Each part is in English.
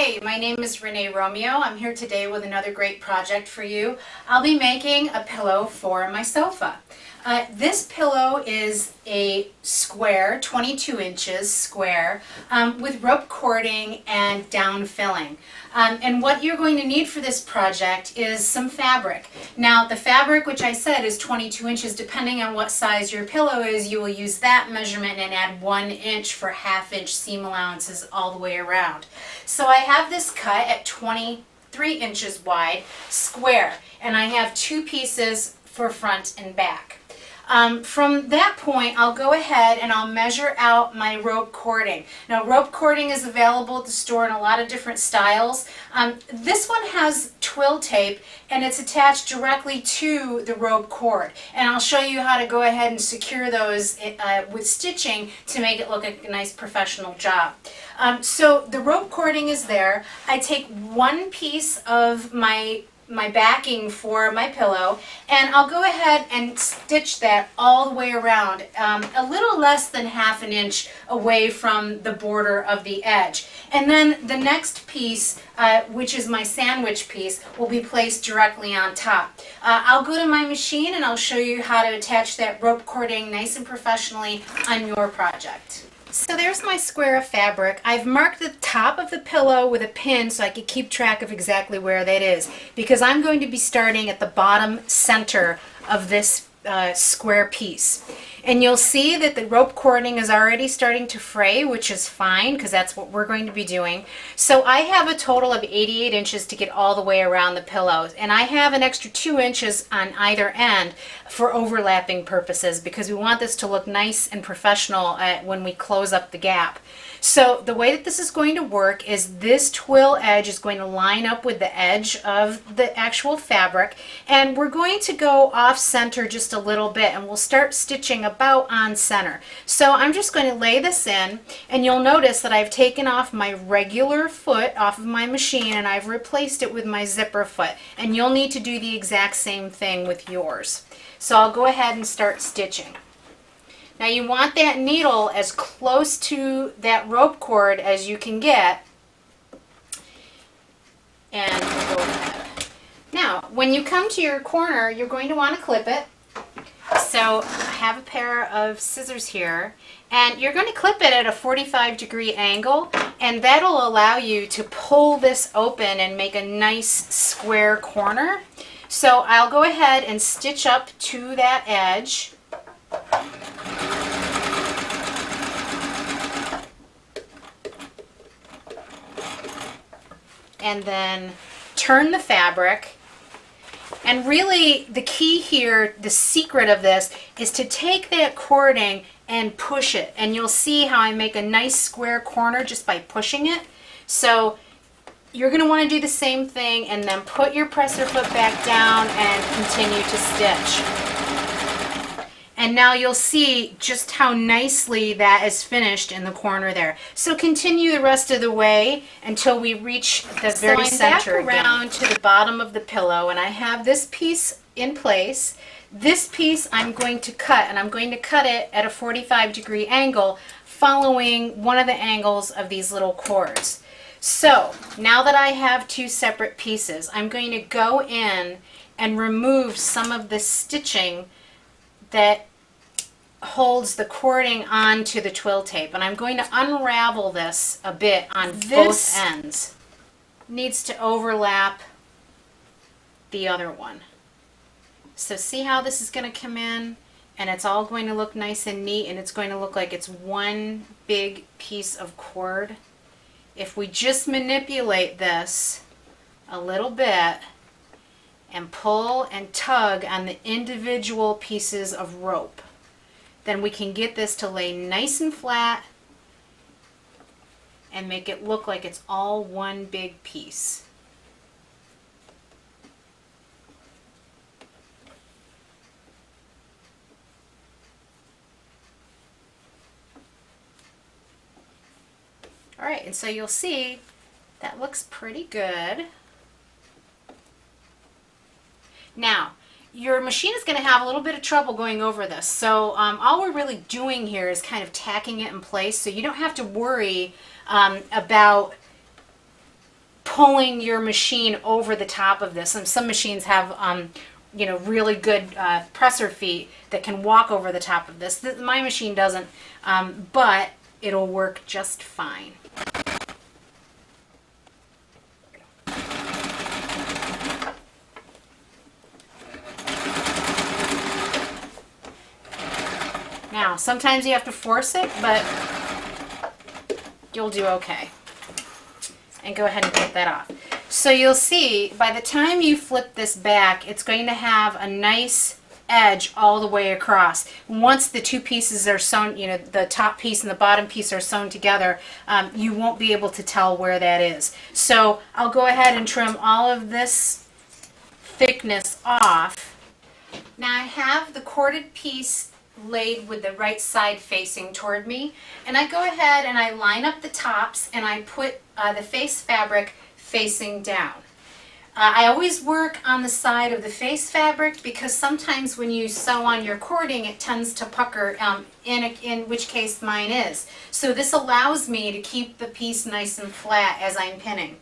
Hi, my name is Renee Romeo. I'm here today with another great project for you. I'll be making a pillow for my sofa. This pillow is a square, 22 inches square, with rope cording and down filling. And what you're going to need for this project is some fabric. Now the fabric, which I said is 22 inches, depending on what size your pillow is, you will use that measurement and add 1 inch for half-inch seam allowances all the way around. So I have this cut at 23 inches wide, square, and I have 2 pieces for front and back. From that point, I'll go ahead and I'll measure out my rope cording. Now, rope cording is available at the store in a lot of different styles. This one has twill tape and it's attached directly to the rope cord. And I'll show you how to go ahead and secure those with stitching to make it look like a nice professional job. So the rope cording is there. I take one piece of my backing for my pillow, and I'll go ahead and stitch that all the way around, a little less than half an inch away from the border of the edge. And then the next piece, which is my sandwich piece, will be placed directly on top. I'll go to my machine and I'll show you how to attach that rope cording nice and professionally on your project. So there's my square of fabric. I've marked the top of the pillow with a pin so I can keep track of exactly where that is, because I'm going to be starting at the bottom center of this square piece. And you'll see that the rope cording is already starting to fray, which is fine because that's what we're going to be doing. So I have a total of 88 inches to get all the way around the pillows, and I have an extra 2 inches on either end for overlapping purposes because we want this to look nice and professional when we close up the gap. So the way that this is going to work is this twill edge is going to line up with the edge of the actual fabric, and we're going to go off center just a little bit and we'll start stitching about on center. So I'm just going to lay this in, and you'll notice that I've taken off my regular foot off of my machine and I've replaced it with my zipper foot, and you'll need to do the exact same thing with yours. So I'll go ahead and start stitching. Now you want that needle as close to that rope cord as you can get, and we'll go ahead. Now when you come to your corner, you're going to want to clip it. So I have a pair of scissors here, and you're going to clip it at a 45-degree angle, and that'll allow you to pull this open and make a nice square corner. So I'll go ahead and stitch up to that edge. And then turn the fabric. And really the key here, the secret of this, is to take that cording and push it. And you'll see how I make a nice square corner just by pushing it. So you're going to want to do the same thing, and then put your presser foot back down and continue to stitch. And now you'll see just how nicely that is finished in the corner there. So continue the rest of the way until we reach the very center. Back around to the bottom of the pillow, and I have this piece in place. This piece I'm going to cut, and I'm going to cut it at a 45-degree angle, following one of the angles of these little cords. So now that I have 2 separate pieces, I'm going to go in and remove some of the stitching that holds the cording onto the twill tape, and I'm going to unravel this a bit on both ends. Needs to overlap the other one. So see how this is going to come in, and it's all going to look nice and neat, and it's going to look like it's one big piece of cord. If we just manipulate this a little bit and pull and tug on the individual pieces of rope, then we can get this to lay nice and flat and make it look like it's all one big piece. All right, and so you'll see that looks pretty good. Now, your machine is going to have a little bit of trouble going over this. So all we're really doing here is kind of tacking it in place, so you don't have to worry about pulling your machine over the top of this. And some machines have, you know, really good presser feet that can walk over the top of this. My machine doesn't, but it'll work just fine. Now, sometimes you have to force it, but you'll do okay. And go ahead and get that off. So you'll see, by the time you flip this back, it's going to have a nice edge all the way across. Once the two pieces are sewn, you know, the top piece and the bottom piece are sewn together, you won't be able to tell where that is. So I'll go ahead and trim all of this thickness off. Now I have the corded piece laid with the right side facing toward me, and I go ahead and I line up the tops and I put the face fabric facing down. I always work on the side of the face fabric because sometimes when you sew on your cording it tends to pucker, in which case mine is. So this allows me to keep the piece nice and flat as I'm pinning.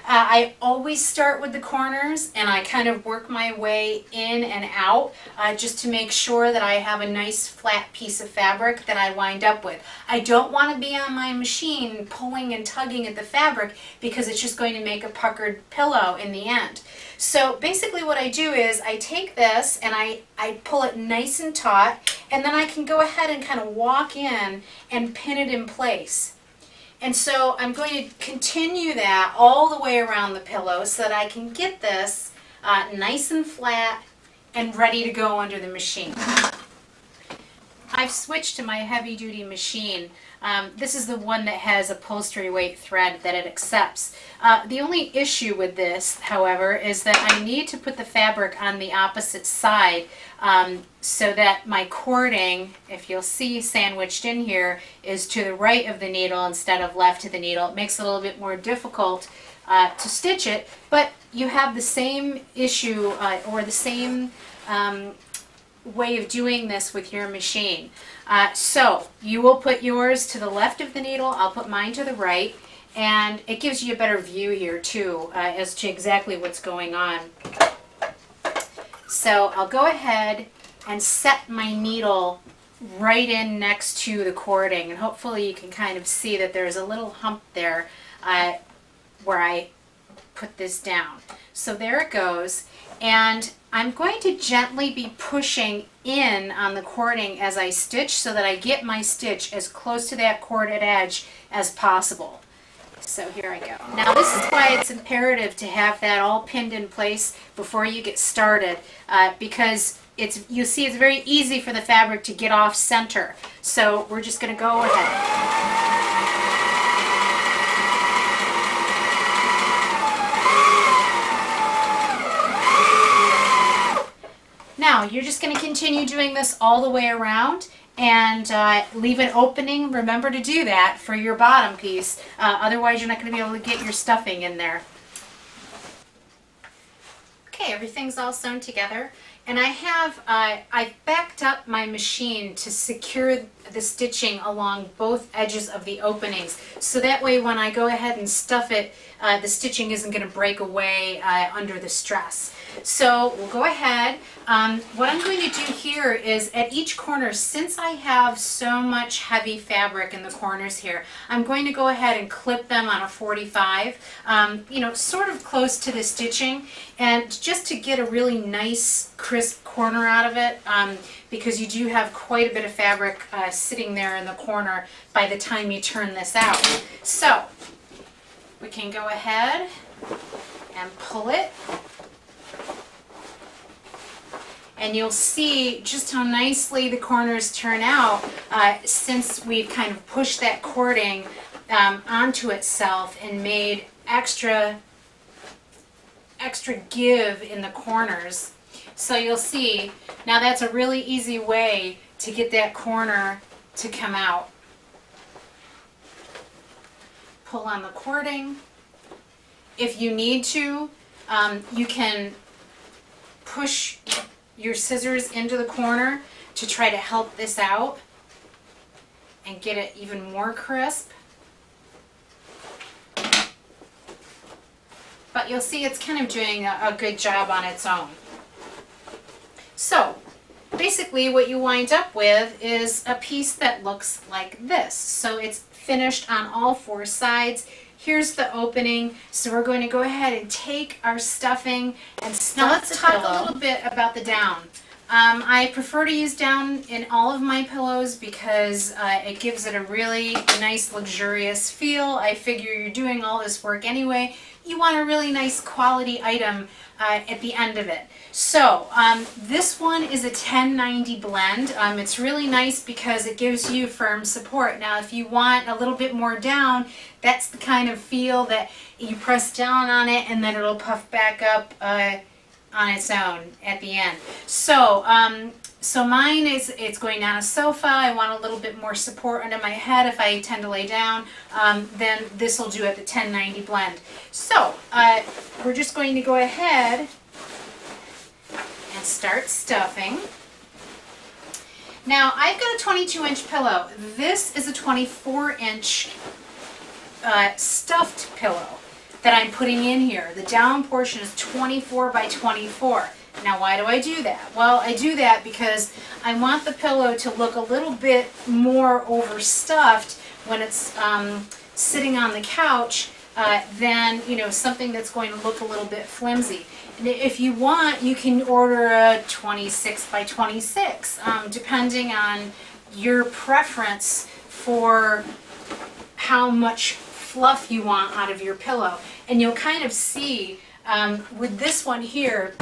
I always start with the corners and I kind of work my way in and out just to make sure that I have a nice flat piece of fabric that I wind up with. I don't want to be on my machine pulling and tugging at the fabric because it's just going to make a puckered pillow in the end. So basically what I do is I take this and I pull it nice and taut, and then I can go ahead and kind of walk in and pin it in place. And so I'm going to continue that all the way around the pillow so that I can get this nice and flat and ready to go under the machine. I've switched to my heavy duty machine. This is the one that has upholstery weight thread that it accepts. The only issue with this, however, is that I need to put the fabric on the opposite side so that my cording, if you'll see sandwiched in here, is to the right of the needle instead of left of the needle. It makes it a little bit more difficult to stitch it, but you have the same issue or the same way of doing this with your machine. So you will put yours to the left of the needle, I'll put mine to the right, and it gives you a better view here too as to exactly what's going on. So I'll go ahead and set my needle right in next to the cording, and hopefully you can kind of see that there's a little hump there where I put this down. So there it goes, and I'm going to gently be pushing in on the cording as I stitch so that I get my stitch as close to that corded edge as possible. So here I go. Now this is why it's imperative to have that all pinned in place before you get started because you see it's very easy for the fabric to get off center. So we're just going to go ahead. Now you're just going to continue doing this all the way around and leave an opening. Remember to do that for your bottom piece. Otherwise you're not going to be able to get your stuffing in there. Okay, everything's all sewn together. And I backed up my machine to secure the stitching along both edges of the openings. So that way when I go ahead and stuff it, the stitching isn't going to break away under the stress. So we'll go ahead. What I'm going to do here is at each corner, since I have so much heavy fabric in the corners here, I'm going to go ahead and clip them on a 45, you know, sort of close to the stitching, and just to get a really nice crisp corner out of it, because you do have quite a bit of fabric sitting there in the corner by the time you turn this out. So we can go ahead and pull it. And you'll see just how nicely the corners turn out since we've kind of pushed that cording onto itself and made extra give in the corners. So you'll see, now that's a really easy way to get that corner to come out. Pull on the cording. If you need to, you can push your scissors into the corner to try to help this out and get it even more crisp. but you'll see it's kind of doing a good job on its own. So basically what you wind up with is a piece that looks like this. So it's finished on all four sides. Here's the opening. So we're going to go ahead and take our stuffing and stuff. Now let's talk a little bit about the down. I prefer to use down in all of my pillows because it gives it a really nice luxurious feel. I figure you're doing all this work anyway. You want a really nice quality item at the end of it. So this one is a 1090 blend. It's really nice because it gives you firm support. Now if you want a little bit more down, that's the kind of feel that you press down on it and then it'll puff back up on its own at the end. So so mine is, it's going down a sofa. I want a little bit more support under my head if I tend to lay down. Then this will do at the 1090 blend. So we're just going to go ahead and start stuffing. Now I've got a 22-inch pillow. This is a 24-inch stuffed pillow that I'm putting in here. The down portion is 24 by 24. Now why do I do that? Well, I do that because I want the pillow to look a little bit more overstuffed when it's sitting on the couch than, you know, something that's going to look a little bit flimsy. And if you want, you can order a 26 by 26, depending on your preference for how much fluff you want out of your pillow. And you'll kind of see with this one here,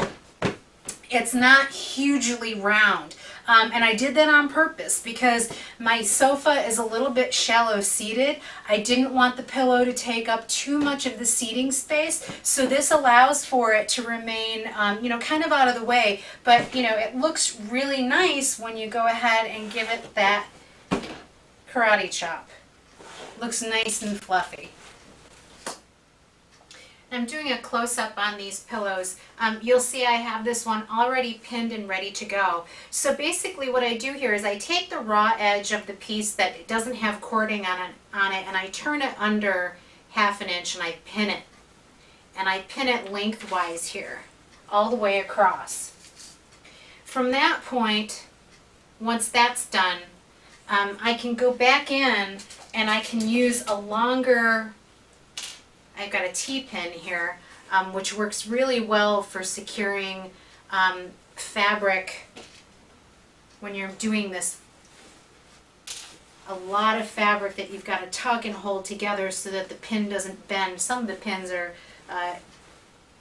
it's not hugely round. And I did that on purpose because my sofa is a little bit shallow seated. I didn't want the pillow to take up too much of the seating space. So this allows for it to remain, you know, kind of out of the way. But, you know, it looks really nice when you go ahead and give it that karate chop. Looks nice and fluffy. I'm doing a close-up on these pillows. You'll see I have this one already pinned and ready to go. So basically what I do here is I take the raw edge of the piece that doesn't have cording on it and I turn it under 1/2 inch and I pin it. And I pin it lengthwise here, all the way across. From that point, once that's done, I can go back in and I can use a longer, I've got a T-pin here, which works really well for securing fabric when you're doing this. A lot of fabric that you've got to tug and hold together so that the pin doesn't bend. Some of the pins are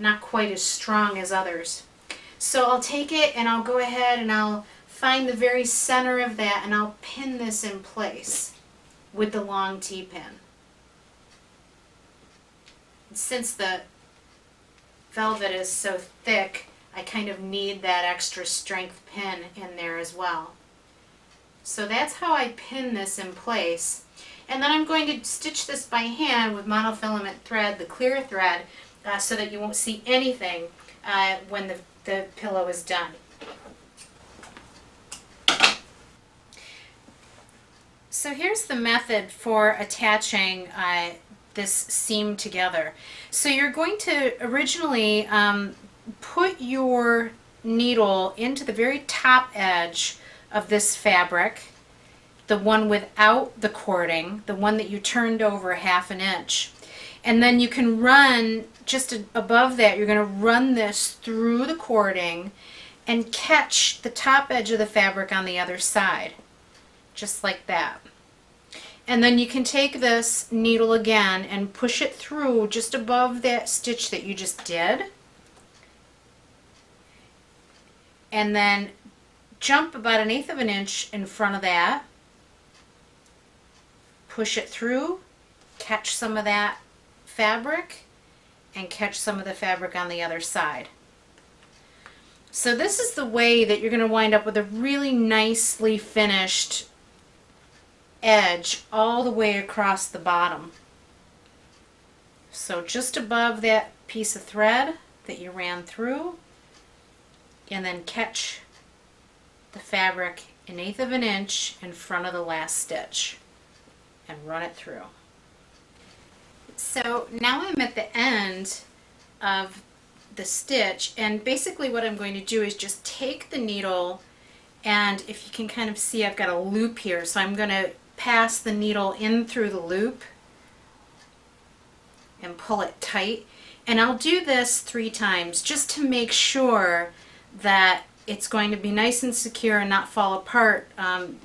not quite as strong as others. So I'll take it and I'll go ahead and I'll find the very center of that and I'll pin this in place with the long T-pin. Since the velvet is so thick, I kind of need that extra strength pin in there as well. So that's how I pin this in place. And then I'm going to stitch this by hand with monofilament thread, the clear thread, so that you won't see anything when the pillow is done. So here's the method for attaching this seam together. So you're going to originally put your needle into the very top edge of this fabric, the one without the cording, the one that you turned over 1/2 inch. And then you can run just above that, you're going to run this through the cording and catch the top edge of the fabric on the other side, just like that. And then you can take this needle again and push it through just above that stitch that you just did. And then jump about 1/8 inch in front of that. Push it through, catch some of that fabric, and catch some of the fabric on the other side. So this is the way that you're going to wind up with a really nicely finished edge all the way across the bottom. So just above that piece of thread that you ran through, and then catch the fabric 1/8 inch in front of the last stitch and run it through. So now I'm at the end of the stitch, and basically what I'm going to do is just take the needle, and if you can kind of see, I've got a loop here, so I'm going to pass the needle in through the loop and pull it tight. And I'll do this 3 times just to make sure that it's going to be nice and secure and not fall apart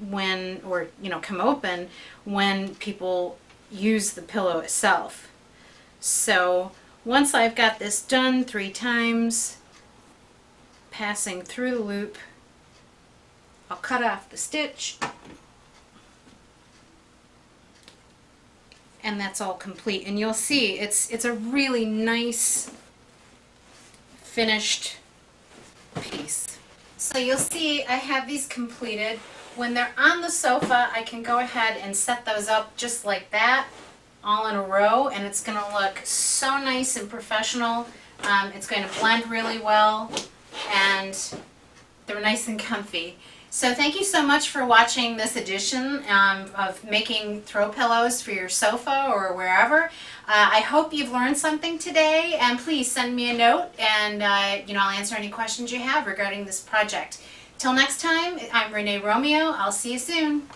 when, or come open when people use the pillow itself. So once I've got this done 3 times, passing through the loop, I'll cut off the stitch, and that's all complete. And you'll see it's a really nice finished piece. So you'll see I have these completed. When they're on the sofa, I can go ahead and set those up just like that, all in a row, and it's going to look so nice and professional. It's going to blend really well, and they're nice and comfy. So thank you so much for watching this edition of making throw pillows for your sofa or wherever. I hope you've learned something today, and please send me a note, and I'll answer any questions you have regarding this project. Till next time, I'm Renee Romeo. I'll see you soon.